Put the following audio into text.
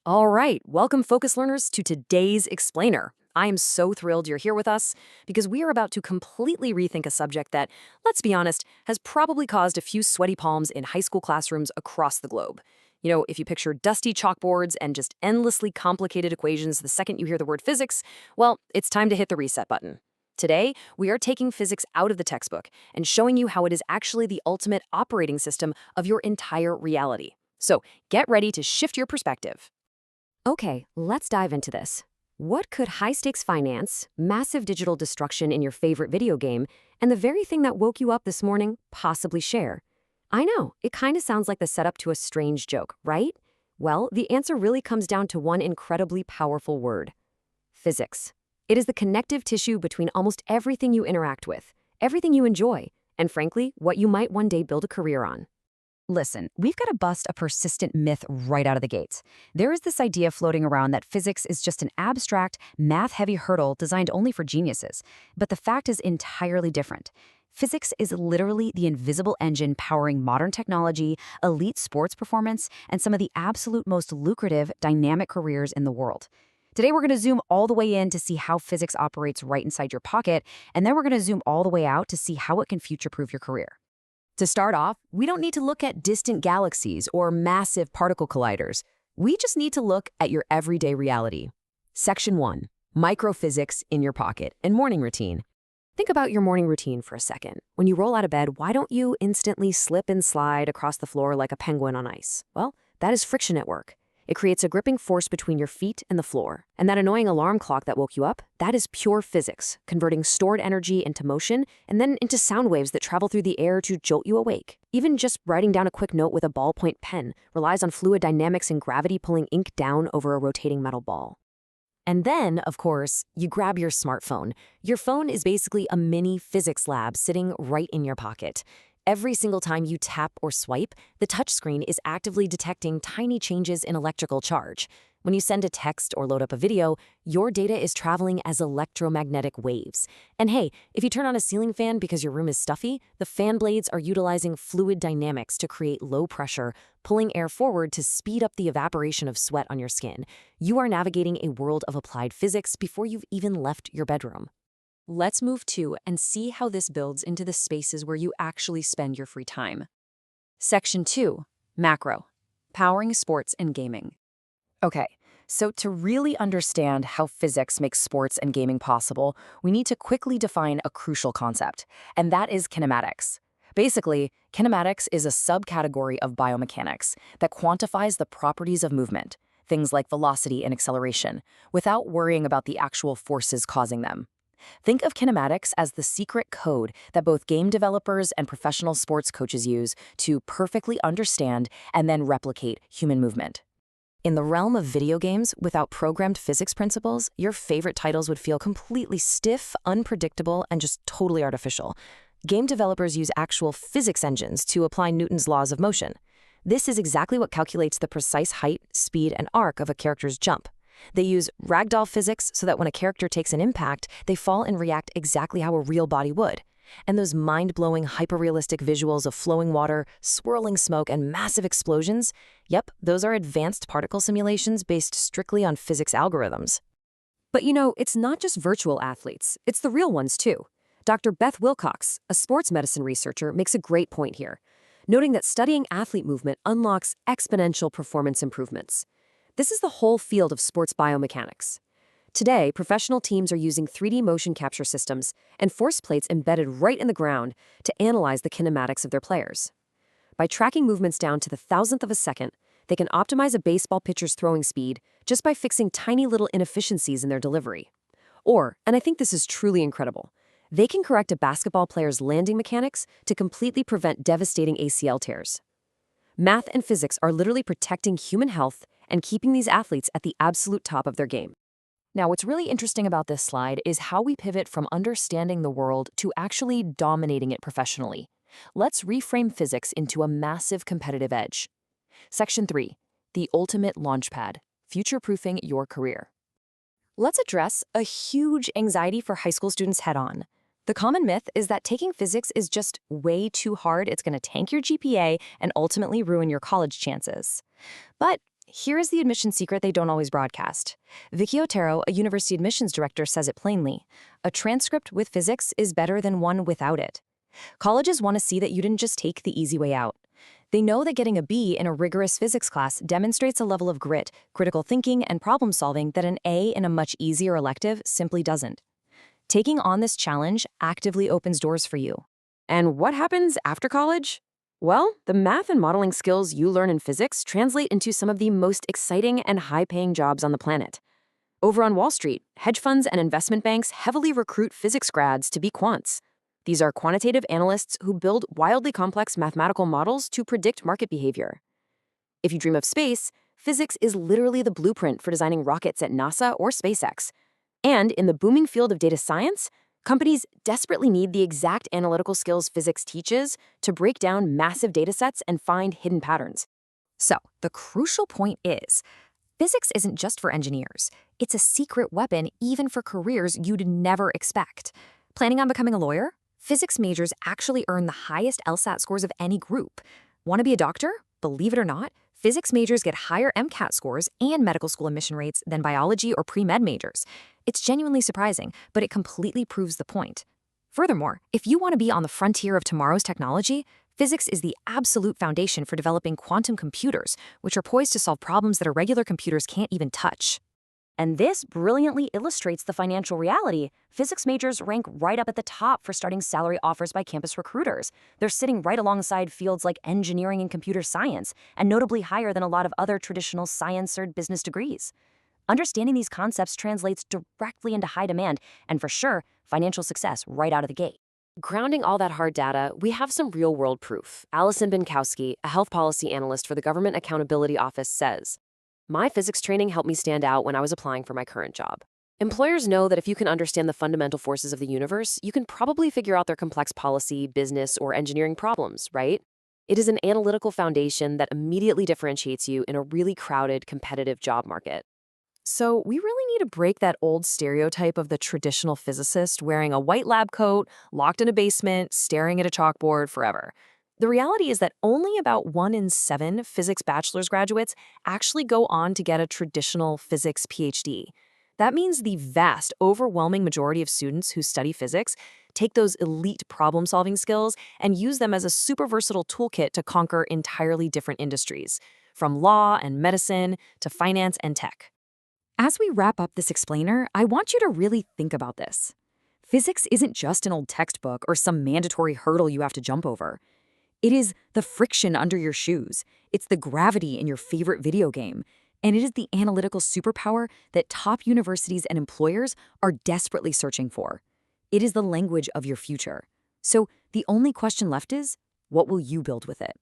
All right, welcome focus learners to today's explainer. I am so thrilled you're here with us because we are about to completely rethink a subject that, let's be honest, has probably caused a few sweaty palms in high school classrooms across the globe. If you picture dusty chalkboards and just endlessly complicated equations the second you hear the word physics, well, it's time to hit the reset button. Today, we are taking physics out of the textbook and showing you how it is actually the ultimate operating system of your entire reality. So, get ready to shift your perspective. Okay, let's dive into this. What could high-stakes finance, massive digital destruction in your favorite video game, and the very thing that woke you up this morning possibly share? I know, it kind of sounds like the setup to a strange joke, right? Well, the answer really comes down to one incredibly powerful word: physics. It is the connective tissue between almost everything you interact with, everything you enjoy, and frankly, what you might one day build a career on. Listen, we've got to bust a persistent myth right out of the gates. There is this idea floating around that physics is just an abstract, math-heavy hurdle designed only for geniuses. But the fact is entirely different. Physics is literally the invisible engine powering modern technology, elite sports performance, and some of the absolute most lucrative, dynamic careers in the world. Today, we're going to zoom all the way in to see how physics operates right inside your pocket, and then we're going to zoom all the way out to see how it can future-proof your career. To start off, we don't need to look at distant galaxies or massive particle colliders. We just need to look at your everyday reality. Section 1. Microphysics in your pocket and morning routine. Think about your morning routine for a second. When you roll out of bed, why don't you instantly slip and slide across the floor like a penguin on ice? Well, that is friction at work. It creates a gripping force between your feet and the floor. And that annoying alarm clock that woke you up, that is pure physics, converting stored energy into motion and then into sound waves that travel through the air to jolt you awake. Even just writing down a quick note with a ballpoint pen relies on fluid dynamics and gravity pulling ink down over a rotating metal ball. And then, of course, you grab your smartphone. Your phone is basically a mini physics lab sitting right in your pocket. Every single time you tap or swipe, the touchscreen is actively detecting tiny changes in electrical charge. When you send a text or load up a video, your data is traveling as electromagnetic waves. And hey, if you turn on a ceiling fan because your room is stuffy, the fan blades are utilizing fluid dynamics to create low pressure, pulling air forward to speed up the evaporation of sweat on your skin. You are navigating a world of applied physics before you've even left your bedroom. Let's move to and see how this builds into the spaces where you actually spend your free time. Section 2. Macro. Powering sports and gaming. Okay, so to really understand how physics makes sports and gaming possible, we need to quickly define a crucial concept, and that is kinematics. Basically, kinematics is a subcategory of biomechanics that quantifies the properties of movement, things like velocity and acceleration, without worrying about the actual forces causing them. Think of kinematics as the secret code that both game developers and professional sports coaches use to perfectly understand and then replicate human movement. In the realm of video games, without programmed physics principles, your favorite titles would feel completely stiff, unpredictable, and just totally artificial. Game developers use actual physics engines to apply Newton's laws of motion. This is exactly what calculates the precise height, speed, and arc of a character's jump. They use ragdoll physics so that when a character takes an impact, they fall and react exactly how a real body would. And those mind-blowing, hyper-realistic visuals of flowing water, swirling smoke, and massive explosions, yep, those are advanced particle simulations based strictly on physics algorithms. But it's not just virtual athletes, it's the real ones too. Dr. Beth Wilcox, a sports medicine researcher, makes a great point here, noting that studying athlete movement unlocks exponential performance improvements. This is the whole field of sports biomechanics. Today, professional teams are using 3D motion capture systems and force plates embedded right in the ground to analyze the kinematics of their players. By tracking movements down to the thousandth of a second, they can optimize a baseball pitcher's throwing speed just by fixing tiny little inefficiencies in their delivery. Or, and I think this is truly incredible, they can correct a basketball player's landing mechanics to completely prevent devastating ACL tears. Math and physics are literally protecting human health and keeping these athletes at the absolute top of their game. Now, what's really interesting about this slide is how we pivot from understanding the world to actually dominating it professionally. Let's reframe physics into a massive competitive edge. Section 3. The ultimate launchpad, future-proofing your career. Let's address a huge anxiety for high school students head-on. The common myth is that taking physics is just way too hard, it's going to tank your GPA and ultimately ruin your college chances. But Here is the admission secret they don't always broadcast. Vicky Otero, a university admissions director, says it plainly. A transcript with physics is better than one without it. Colleges want to see that you didn't just take the easy way out. They know that getting a B in a rigorous physics class demonstrates a level of grit, critical thinking, and problem solving that an A in a much easier elective simply doesn't. Taking on this challenge actively opens doors for you. And what happens after college? Well, the math and modeling skills you learn in physics translate into some of the most exciting and high-paying jobs on the planet. Over on Wall Street, hedge funds and investment banks heavily recruit physics grads to be quants. These are quantitative analysts who build wildly complex mathematical models to predict market behavior. If you dream of space, physics is literally the blueprint for designing rockets at NASA or SpaceX. And in the booming field of data science, companies desperately need the exact analytical skills physics teaches to break down massive datasets and find hidden patterns. So, the crucial point is, physics isn't just for engineers. It's a secret weapon even for careers you'd never expect. Planning on becoming a lawyer? Physics majors actually earn the highest LSAT scores of any group. Want to be a doctor? Believe it or not, physics majors get higher MCAT scores and medical school admission rates than biology or pre-med majors. It's genuinely surprising, but it completely proves the point. Furthermore, if you want to be on the frontier of tomorrow's technology, physics is the absolute foundation for developing quantum computers, which are poised to solve problems that our regular computers can't even touch. And this brilliantly illustrates the financial reality. Physics majors rank right up at the top for starting salary offers by campus recruiters. They're sitting right alongside fields like engineering and computer science, and notably higher than a lot of other traditional science or business degrees. Understanding these concepts translates directly into high demand, and for sure, financial success right out of the gate. Grounding all that hard data, we have some real-world proof. Allison Binkowski, a health policy analyst for the Government Accountability Office, says, "My physics training helped me stand out when I was applying for my current job." Employers know that if you can understand the fundamental forces of the universe, you can probably figure out their complex policy, business, or engineering problems, right? It is an analytical foundation that immediately differentiates you in a really crowded, competitive job market. So we really need to break that old stereotype of the traditional physicist wearing a white lab coat, locked in a basement, staring at a chalkboard forever. The reality is that only about 1 in 7 physics bachelor's graduates actually go on to get a traditional physics PhD. That means the vast, overwhelming majority of students who study physics take those elite problem-solving skills and use them as a super versatile toolkit to conquer entirely different industries, from law and medicine to finance and tech. As we wrap up this explainer, I want you to really think about this. Physics isn't just an old textbook or some mandatory hurdle you have to jump over. It is the friction under your shoes. It's the gravity in your favorite video game. And it is the analytical superpower that top universities and employers are desperately searching for. It is the language of your future. So the only question left is, what will you build with it?